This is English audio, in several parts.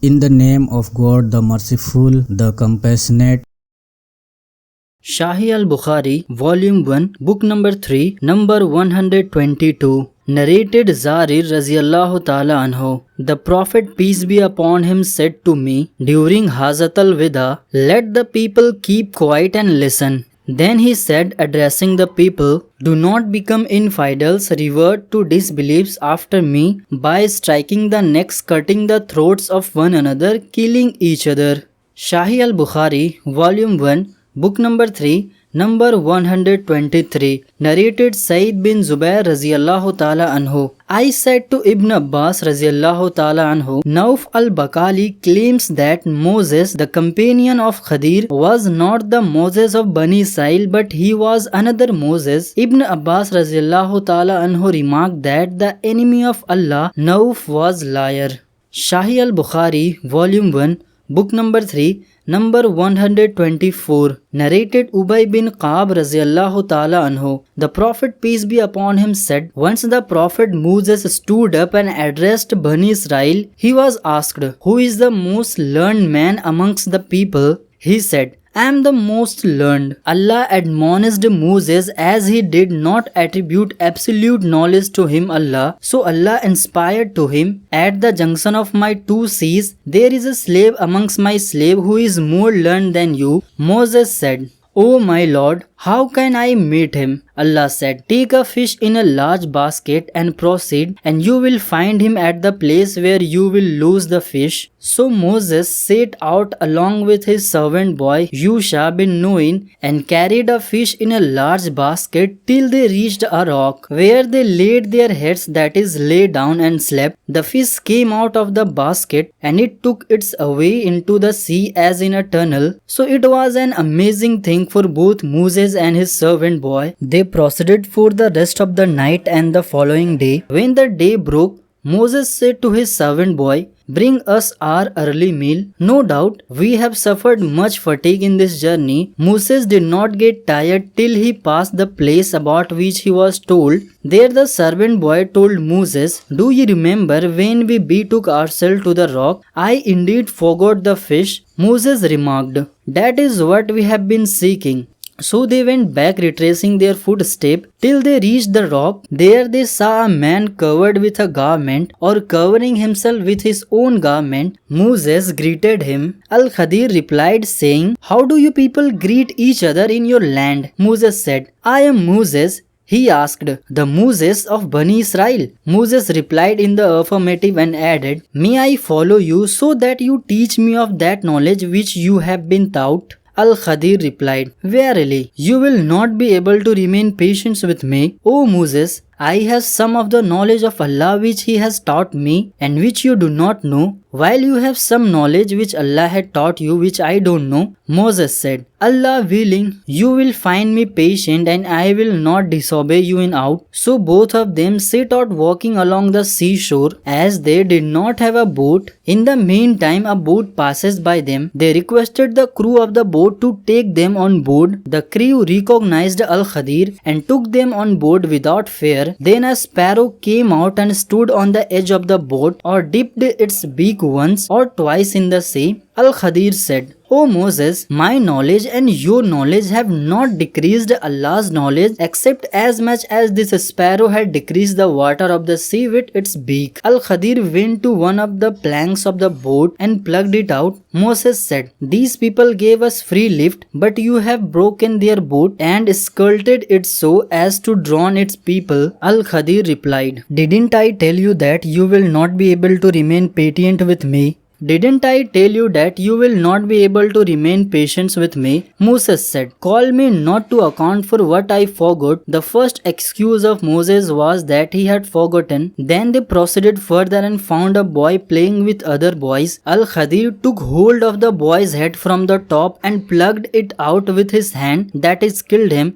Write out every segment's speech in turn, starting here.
In the name of God, the Merciful, the Compassionate. Sahih Bukhari, Volume 1, Book number 3, number 122. Narrated Zarir Raziallahu Ta'ala Anhu. The Prophet, peace be upon him, said to me during Hazrat al-Wida, "Let the people keep quiet and listen." Then he said, addressing the people, "Do not become infidels, revert to disbeliefs after me by striking the necks, cutting the throats of one another, killing each other." Sahih al-Bukhari, Volume 1, Book number 3, number 123. Narrated Saeed bin Zubair Raziallahu Ta'ala Anhu. I said to Ibn Abbas Raziallahu Ta'ala Anhu, Nauf al-Bakali claims that Moses, the companion of Khadir, was not the Moses of Bani Israel, but he was another Moses. Ibn Abbas Raziallahu Ta'ala Anhu remarked that the enemy of Allah, Nauf, was liar. Sahih al-Bukhari, Volume 1, Book number 3, number 124. Narrated Ubay bin Ka'b Raziallahu Ta'ala Anhu. The Prophet, peace be upon him, said, once the Prophet Moses stood up and addressed Bani Israel. He was asked, "Who is the most learned man amongst the people?" He said, "I am the most learned." Allah admonished Moses as he did not attribute absolute knowledge to him Allah. So Allah inspired to him, "At the junction of my two seas, there is a slave amongst my slave who is more learned than you." Moses said, "O my Lord, how can I meet him?" Allah said, "Take a fish in a large basket and proceed, and you will find him at the place where you will lose the fish." So Moses set out along with his servant boy Yusha bin Nun and carried a fish in a large basket till they reached a rock, where they laid their heads, that is, lay down and slept. The fish came out of the basket and it took its way into the sea as in a tunnel. So it was an amazing thing for both Moses and his servant boy. They proceeded for the rest of the night and the following day. When the day broke, Moses said to his servant boy, "Bring us our early meal. No doubt we have suffered much fatigue in this journey." Moses did not get tired till he passed the place about which he was told. There the servant boy told Moses, "Do you remember when we betook ourselves to the rock? I indeed forgot the fish." Moses remarked, "That is what we have been seeking." So they went back, retracing their footsteps till they reached the rock. There they saw a man covered with a garment, or covering himself with his own garment. Moses greeted him. Al-Khadir replied, saying, "How do you people greet each other in your land?" Moses said, "I am Moses." He asked, "The Moses of Bani Israel?" Moses replied in the affirmative and added, "May I follow you so that you teach me of that knowledge which you have been taught?" Al-Khadir replied, "Verily, you will not be able to remain patient with me, O Moses. I have some of the knowledge of Allah which He has taught me, and which you do not know, while you have some knowledge which Allah had taught you which I don't know." Moses said, "Allah willing, you will find me patient, and I will not disobey you in aught." So both of them set out walking along the seashore, as they did not have a boat. In the meantime, a boat passes by them. They requested the crew of the boat to take them on board. The crew recognized Al-Khadir and took them on board without fear. Then a sparrow came out and stood on the edge of the boat, or dipped its beak once or twice in the sea. Al-Khadir said, "O Moses, my knowledge and your knowledge have not decreased Allah's knowledge, except as much as this sparrow had decreased the water of the sea with its beak." Al-Khadir went to one of the planks of the boat and plucked it out. Moses said, "These people gave us free lift, but you have broken their boat and scalded it so as to drown its people." Al-Khadir replied, "Didn't I tell you that you will not be able to remain patient with me? Didn't I tell you that you will not be able to remain patient with me?" Moses said, "Call me not to account for what I forgot." The first excuse of Moses was that he had forgotten. Then they proceeded further and found a boy playing with other boys. Al-Khadir took hold of the boy's head from the top and plucked it out with his hand. That is, killed him.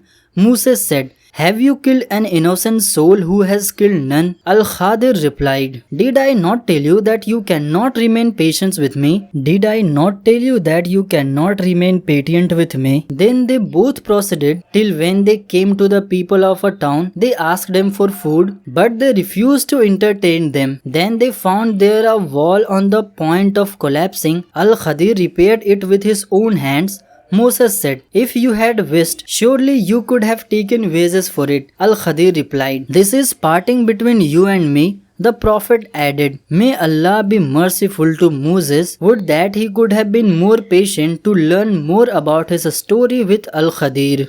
Moses said, Have you killed an innocent soul who has killed none? Al-Khadir replied, Did I not tell you that you cannot remain patient with me? Did I not tell you that you cannot remain patient with me? Then they both proceeded till when they came to the people of a town, they asked them for food, but they refused to entertain them. Then they found there a wall on the point of collapsing. Al-Khadir repaired it with his own hands. Moses said, If you had wished, surely you could have taken wages for it. Al-Khadir replied, This is parting between you and me. The Prophet added, May Allah be merciful to Moses. Would that he could have been more patient to learn more about his story with Al-Khadir.